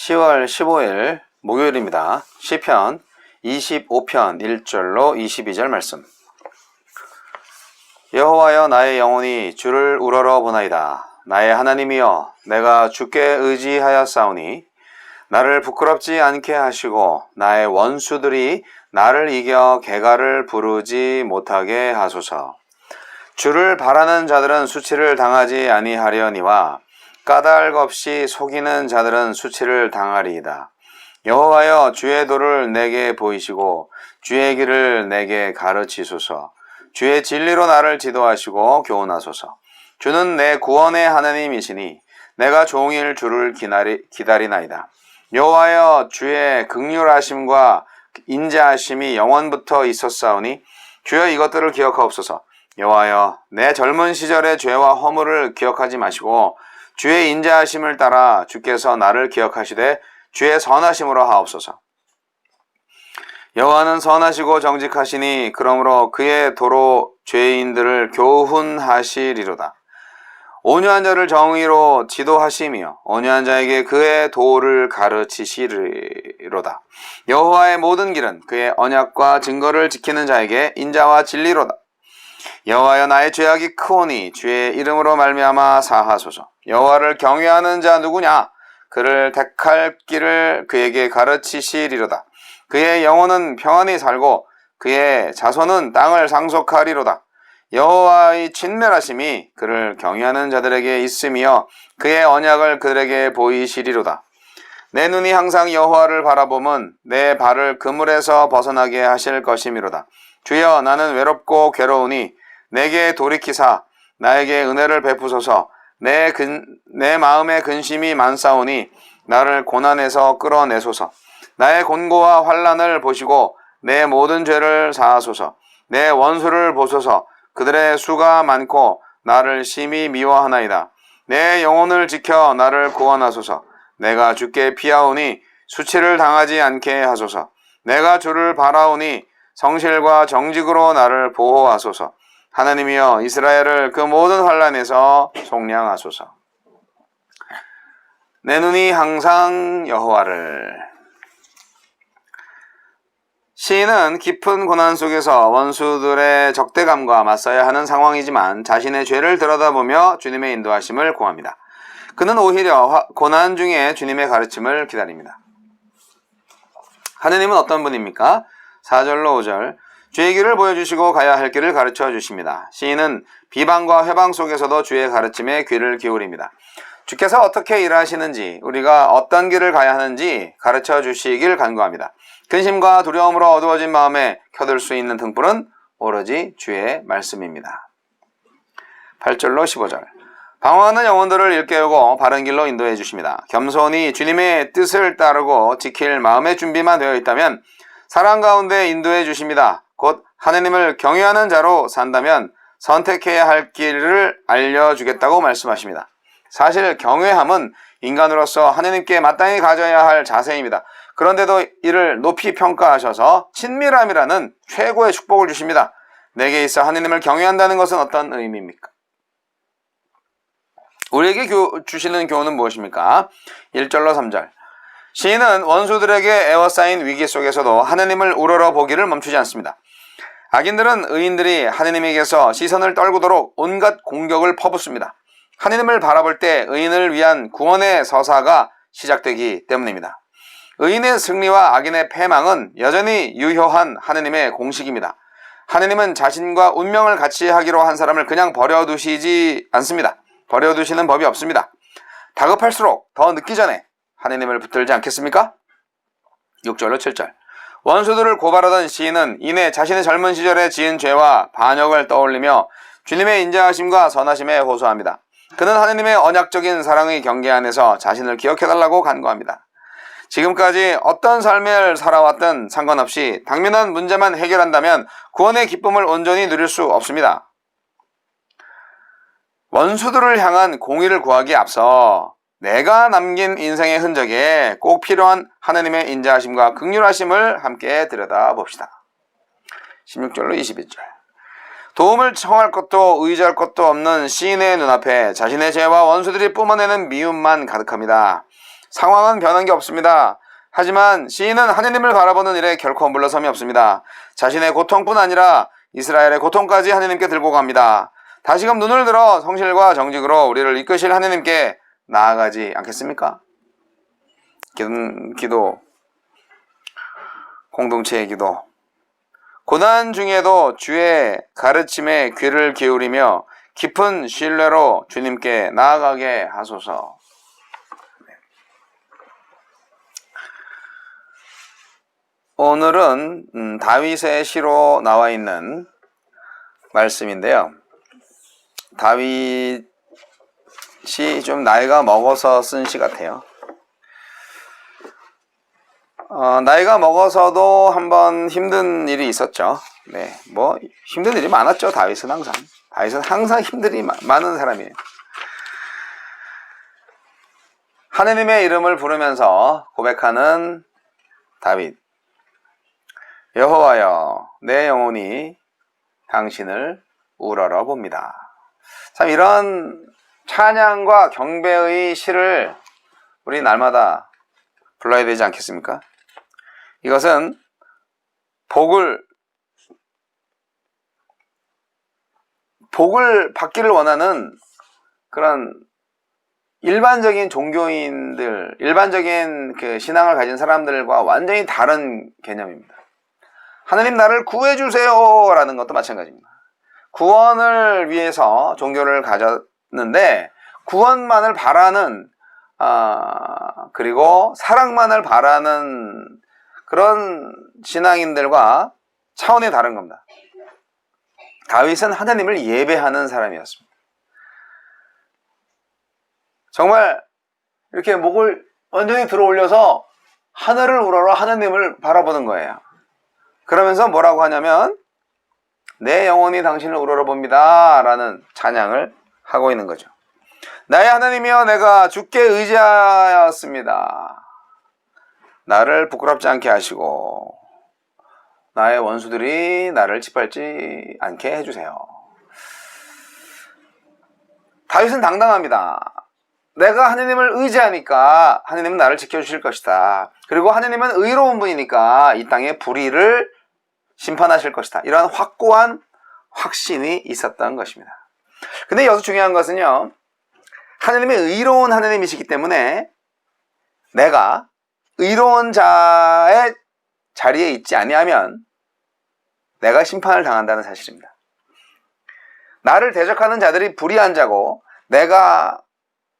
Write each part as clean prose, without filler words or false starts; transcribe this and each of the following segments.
10월 15일 목요일입니다. 시편 25편 1절로 22절 말씀. 여호와여, 나의 영혼이 주를 우러러 보나이다. 나의 하나님이여, 내가 주께 의지하였사오니 나를 부끄럽지 않게 하시고 나의 원수들이 나를 이겨 개가를 부르지 못하게 하소서. 주를 바라는 자들은 수치를 당하지 아니하려니와 까닭 없이 속이는 자들은 수치를 당하리이다. 여호와여, 주의 도를 내게 보이시고 주의 길을 내게 가르치소서. 주의 진리로 나를 지도하시고 교훈하소서. 주는 내 구원의 하나님이시니 내가 종일 주를 기다리나이다. 여호와여, 주의 긍휼하심과 인자하심이 영원부터 있었사오니 주여 이것들을 기억하옵소서. 여호와여, 내 젊은 시절의 죄와 허물을 기억하지 마시고 주의 인자하심을 따라 주께서 나를 기억하시되 주의 선하심으로 하옵소서. 여호와는 선하시고 정직하시니 그러므로 그의 도로 죄인들을 교훈하시리로다. 온유한 자를 정의로 지도하시며 온유한 자에게 그의 도를 가르치시리로다. 여호와의 모든 길은 그의 언약과 증거를 지키는 자에게 인자와 진리로다. 여호와여, 나의 죄악이 크오니 주의 이름으로 말미암아 사하소서. 여호와를 경외하는 자 누구냐? 그를 택할 길을 그에게 가르치시리로다. 그의 영혼은 평안히 살고 그의 자손은 땅을 상속하리로다. 여호와의 친밀하심이 그를 경외하는 자들에게 있으며 그의 언약을 그들에게 보이시리로다. 내 눈이 항상 여호와를 바라보면 내 발을 그물에서 벗어나게 하실 것이미로다. 주여, 나는 외롭고 괴로우니 내게 돌이키사 나에게 은혜를 베푸소서. 내 마음에 근심이 많사오니 나를 고난에서 끌어내소서. 나의 곤고와 환난을 보시고 내 모든 죄를 사하소서. 내 원수를 보소서. 그들의 수가 많고 나를 심히 미워하나이다. 내 영혼을 지켜 나를 구원하소서. 내가 주께 피하오니 수치를 당하지 않게 하소서. 내가 주를 바라오니 성실과 정직으로 나를 보호하소서. 하나님이여, 이스라엘을 그 모든 환난에서 속량하소서. 내 눈이 항상 여호와를. 시인은 깊은 고난 속에서 원수들의 적대감과 맞서야 하는 상황이지만 자신의 죄를 들여다보며 주님의 인도하심을 구합니다. 그는 오히려 고난 중에 주님의 가르침을 기다립니다. 하느님은 어떤 분입니까? 4절로 5절. 주의 길을 보여주시고 가야 할 길을 가르쳐 주십니다. 시인은 비방과 회방 속에서도 주의 가르침에 귀를 기울입니다. 주께서 어떻게 일하시는지, 우리가 어떤 길을 가야 하는지 가르쳐 주시길 간구합니다. 근심과 두려움으로 어두워진 마음에 켜들 수 있는 등불은 오로지 주의 말씀입니다. 8절로 15절. 방황하는 영혼들을 일깨우고 바른 길로 인도해 주십니다. 겸손히 주님의 뜻을 따르고 지킬 마음의 준비만 되어 있다면 사랑 가운데 인도해 주십니다. 곧 하느님을 경외하는 자로 산다면 선택해야 할 길을 알려주겠다고 말씀하십니다. 사실 경외함은 인간으로서 하느님께 마땅히 가져야 할 자세입니다. 그런데도 이를 높이 평가하셔서 친밀함이라는 최고의 축복을 주십니다. 내게 있어 하느님을 경외한다는 것은 어떤 의미입니까? 우리에게 주시는 교훈은 무엇입니까? 1절로 3절. 시인은 원수들에게 에워싸인 위기 속에서도 하느님을 우러러 보기를 멈추지 않습니다. 악인들은 의인들이 하느님에게서 시선을 떨구도록 온갖 공격을 퍼붓습니다. 하느님을 바라볼 때 의인을 위한 구원의 서사가 시작되기 때문입니다. 의인의 승리와 악인의 패망은 여전히 유효한 하느님의 공식입니다. 하느님은 자신과 운명을 같이 하기로 한 사람을 그냥 버려두시지 않습니다. 버려두시는 법이 없습니다. 다급할수록 더 늦기 전에 하느님을 붙들지 않겠습니까? 6절로 7절. 원수들을 고발하던 시인은 이내 자신의 젊은 시절에 지은 죄와 반역을 떠올리며 주님의 인자하심과 선하심에 호소합니다. 그는 하느님의 언약적인 사랑의 경계 안에서 자신을 기억해달라고 간구합니다. 지금까지 어떤 삶을 살아왔든 상관없이 당면한 문제만 해결한다면 구원의 기쁨을 온전히 누릴 수 없습니다. 원수들을 향한 공의를 구하기에 앞서 내가 남긴 인생의 흔적에 꼭 필요한 하느님의 인자하심과 긍휼하심을 함께 들여다봅시다. 16절로 21절. 도움을 청할 것도 의지할 것도 없는 시인의 눈앞에 자신의 죄와 원수들이 뿜어내는 미움만 가득합니다. 상황은 변한 게 없습니다. 하지만 시인은 하느님을 바라보는 일에 결코 물러섬이 없습니다. 자신의 고통뿐 아니라 이스라엘의 고통까지 하느님께 들고 갑니다. 다시금 눈을 들어 성실과 정직으로 우리를 이끄실 하느님께 나아가지 않겠습니까? 기도, 공동체의 기도. 고난 중에도 주의 가르침에 귀를 기울이며 깊은 신뢰로 주님께 나아가게 하소서. 오늘은 다윗의 시로 나와 있는 말씀인데요. 다윗이 좀 나이가 먹어서 쓴 시 같아요. 나이가 먹어서도 한번 힘든 일이 있었죠. 네, 뭐 힘든 일이 많았죠. 다윗은 항상 힘들이 많은 사람이에요. 하느님의 이름을 부르면서 고백하는 다윗. 여호와여, 내 영혼이 당신을 우러러 봅니다. 참 이런 찬양과 경배의 시를 우리 날마다 불러야 되지 않겠습니까? 이것은 복을 받기를 원하는 그런 일반적인 종교인들, 일반적인 그 신앙을 가진 사람들과 완전히 다른 개념입니다. 하느님 나를 구해주세요 라는 것도 마찬가지입니다. 구원을 위해서 종교를 가졌는데 구원만을 바라는 그리고 사랑만을 바라는 그런 신앙인들과 차원이 다른 겁니다. 다윗은 하나님을 예배하는 사람이었습니다. 정말 이렇게 목을 완전히 들어 올려서 하늘을 우러러 하나님을 바라보는 거예요. 그러면서 뭐라고 하냐면 내 영혼이 당신을 우러러봅니다 라는 찬양을 하고 있는 거죠. 나의 하나님이여, 내가 주께 의지하였습니다. 나를 부끄럽지 않게 하시고 나의 원수들이 나를 짓밟지 않게 해주세요. 다윗은 당당합니다. 내가 하느님을 의지하니까 하느님은 나를 지켜주실 것이다. 그리고 하느님은 의로운 분이니까 이 땅의 불의를 심판하실 것이다. 이러한 확고한 확신이 있었던 것입니다. 근데 여기서 중요한 것은요, 하느님이 의로운 하느님이시기 때문에 내가 의로운 자의 자리에 있지 아니하면 내가 심판을 당한다는 사실입니다. 나를 대적하는 자들이 불의한 자고 내가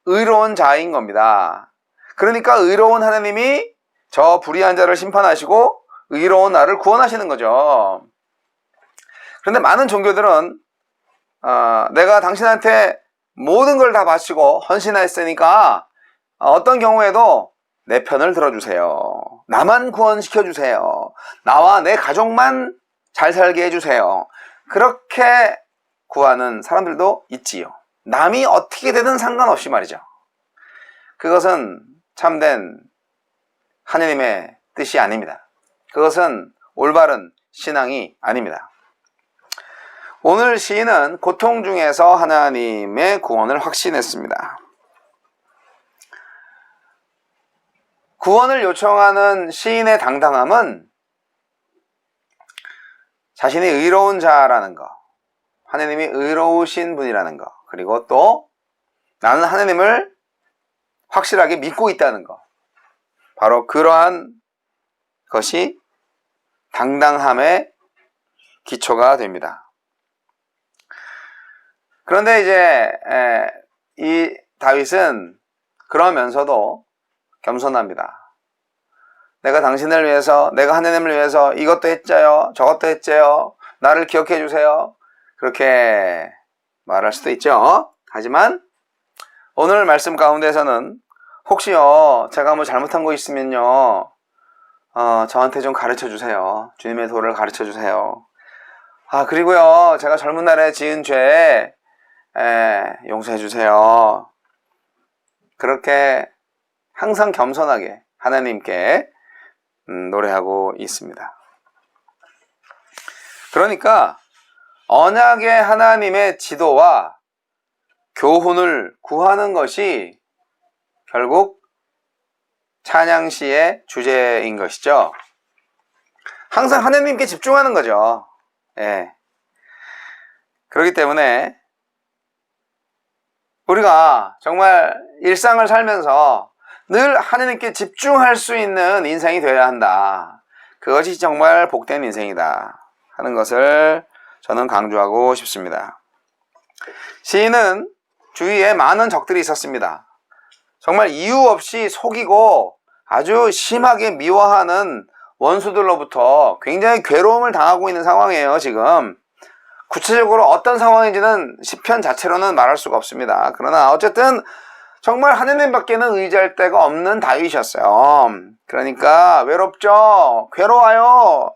의로운 자인 겁니다. 그러니까 의로운 하나님이 저 불의한 자를 심판하시고 의로운 나를 구원하시는 거죠. 그런데 많은 종교들은 내가 당신한테 모든 걸 다 바치고 헌신했으니까 어떤 경우에도 내 편을 들어주세요. 나만 구원시켜주세요. 나와 내 가족만 잘 살게 해주세요. 그렇게 구하는 사람들도 있지요. 남이 어떻게 되든 상관없이 말이죠. 그것은 참된 하느님의 뜻이 아닙니다. 그것은 올바른 신앙이 아닙니다. 오늘 시인은 고통 중에서 하나님의 구원을 확신했습니다. 구원을 요청하는 시인의 당당함은 자신이 의로운 자라는 것, 하나님이 의로우신 분이라는 것, 그리고 또 나는 하나님을 확실하게 믿고 있다는 것, 바로 그러한 것이 당당함의 기초가 됩니다. 그런데 이제 이 다윗은 그러면서도 겸손합니다. 내가 당신을 위해서, 내가 하나님을 위해서 이것도 했죠요, 저것도 했죠요, 나를 기억해 주세요, 그렇게 말할 수도 있죠. 하지만 오늘 말씀 가운데서는 혹시요 제가 뭐 잘못한 거 있으면요 저한테 좀 가르쳐 주세요. 주님의 도를 가르쳐 주세요. 그리고요 제가 젊은 날에 지은 죄 용서해 주세요. 그렇게 항상 겸손하게 하나님께 노래하고 있습니다. 그러니까 언약의 하나님의 지도와 교훈을 구하는 것이 결국 찬양시의 주제인 것이죠. 항상 하나님께 집중하는 거죠. 예. 그렇기 때문에 우리가 정말 일상을 살면서 늘 하나님께 집중할 수 있는 인생이 되어야 한다. 그것이 정말 복된 인생이다 하는 것을 저는 강조하고 싶습니다. 시인은 주위에 많은 적들이 있었습니다. 정말 이유 없이 속이고 아주 심하게 미워하는 원수들로부터 굉장히 괴로움을 당하고 있는 상황이에요. 지금 구체적으로 어떤 상황인지는 시편 자체로는 말할 수가 없습니다. 그러나 어쨌든 정말 하나님밖에는 의지할 데가 없는 다윗이었어요. 그러니까 외롭죠. 괴로워요.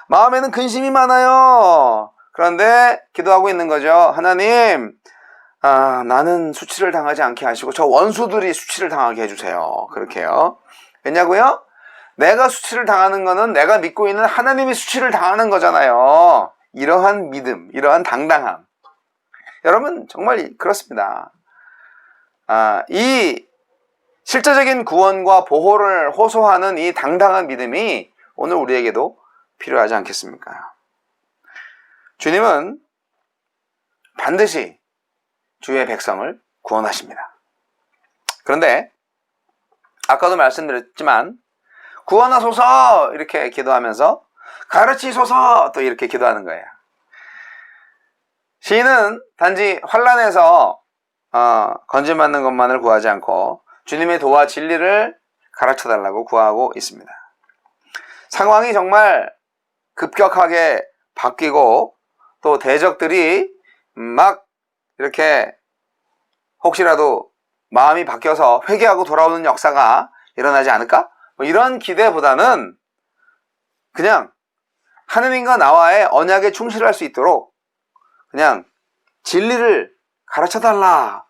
마음에는 근심이 많아요. 그런데 기도하고 있는 거죠. 하나님, 나는 수치를 당하지 않게 하시고 저 원수들이 수치를 당하게 해주세요. 그렇게요. 왜냐고요? 내가 수치를 당하는 거는 내가 믿고 있는 하나님이 수치를 당하는 거잖아요. 이러한 믿음, 이러한 당당함. 여러분 정말 그렇습니다. 이 실제적인 구원과 보호를 호소하는 이 당당한 믿음이 오늘 우리에게도 필요하지 않겠습니까? 주님은 반드시 주의 백성을 구원하십니다. 그런데 아까도 말씀드렸지만 구원하소서 이렇게 기도하면서 가르치소서 또 이렇게 기도하는 거예요. 시인은 단지 환난에서 건짐받는 것만을 구하지 않고 주님의 도와 진리를 가르쳐달라고 구하고 있습니다. 상황이 정말 급격하게 바뀌고 또 대적들이 막 이렇게 혹시라도 마음이 바뀌어서 회개하고 돌아오는 역사가 일어나지 않을까? 뭐 이런 기대보다는 그냥 하느님과 나와의 언약에 충실할 수 있도록 그냥 진리를 가르쳐달라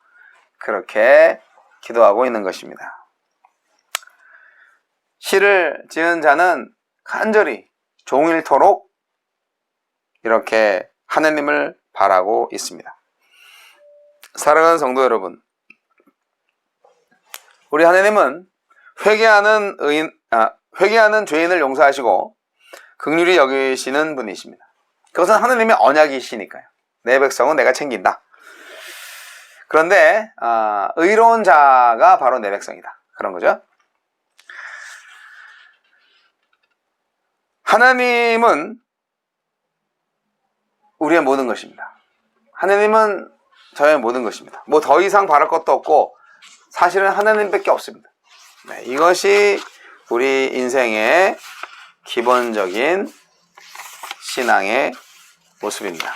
그렇게 기도하고 있는 것입니다. 시를 지은 자는 간절히 종일토록 이렇게 하느님을 바라고 있습니다. 사랑하는 성도 여러분, 우리 하느님은 회개하는 죄인을 용서하시고 긍휼히 여기시는 분이십니다. 그것은 하느님의 언약이시니까요. 내 백성은 내가 챙긴다. 그런데 의로운 자가 바로 내 백성이다. 그런 거죠. 하나님은 우리의 모든 것입니다. 하나님은 저의 모든 것입니다. 뭐 더 이상 바랄 것도 없고 사실은 하나님밖에 없습니다. 네, 이것이 우리 인생의 기본적인 신앙의 모습입니다.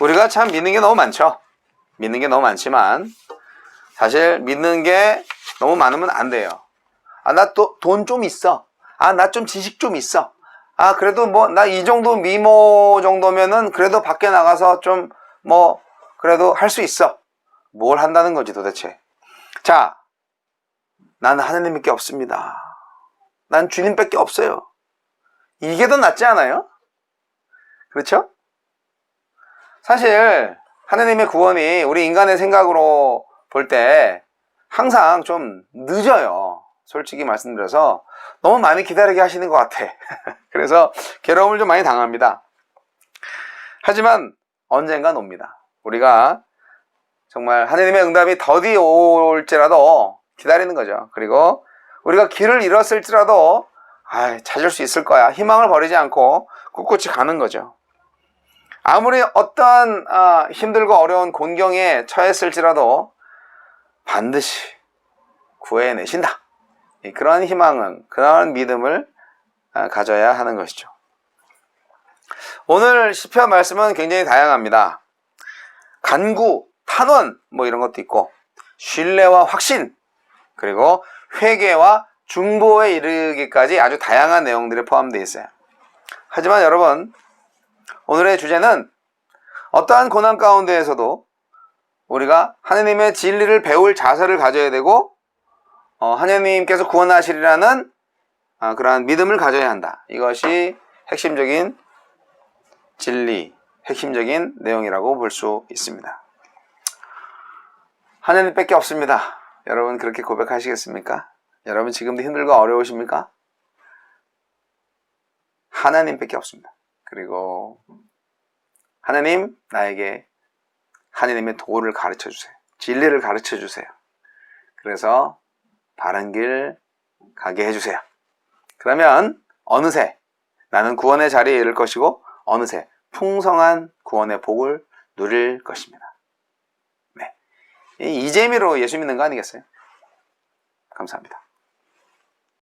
우리가 참 믿는 게 너무 많죠. 믿는 게 너무 많지만 사실 믿는 게 너무 많으면 안 돼요. 나 또 돈 좀 있어. 나 좀 지식 좀 있어. 그래도 뭐 나 이 정도 미모 정도면은 그래도 밖에 나가서 좀 뭐 그래도 할 수 있어. 뭘 한다는 거지 도대체. 자, 나는 하나님밖에 없습니다. 난 주님밖에 없어요. 이게 더 낫지 않아요? 그렇죠? 사실 하나님의 구원이 우리 인간의 생각으로 볼 때 항상 좀 늦어요. 솔직히 말씀드려서 너무 많이 기다리게 하시는 것 같아. 그래서 괴로움을 좀 많이 당합니다. 하지만 언젠간 옵니다. 우리가 정말 하나님의 응답이 더디 올지라도 기다리는 거죠. 그리고 우리가 길을 잃었을지라도 찾을 수 있을 거야. 희망을 버리지 않고 꿋꿋이 가는 거죠. 아무리 어떠한 힘들고 어려운 곤경에 처했을지라도 반드시 구해내신다. 그런 희망은, 그런 믿음을 가져야 하는 것이죠. 오늘 시편 말씀은 굉장히 다양합니다. 간구, 탄원 뭐 이런 것도 있고 신뢰와 확신, 그리고 회개와 중보에 이르기까지 아주 다양한 내용들이 포함되어 있어요. 하지만 여러분, 오늘의 주제는 어떠한 고난 가운데에서도 우리가 하나님의 진리를 배울 자세를 가져야 되고 하나님께서 구원하시리라는 그러한 믿음을 가져야 한다. 이것이 핵심적인 진리, 핵심적인 내용이라고 볼 수 있습니다. 하나님밖에 없습니다. 여러분 그렇게 고백하시겠습니까? 여러분 지금도 힘들고 어려우십니까? 하나님밖에 없습니다. 그리고 하나님, 나에게 하나님의 도를 가르쳐 주세요. 진리를 가르쳐 주세요. 그래서 바른 길 가게 해주세요. 그러면 어느새 나는 구원의 자리에 이를 것이고 어느새 풍성한 구원의 복을 누릴 것입니다. 네. 이 재미로 예수 믿는 거 아니겠어요? 감사합니다.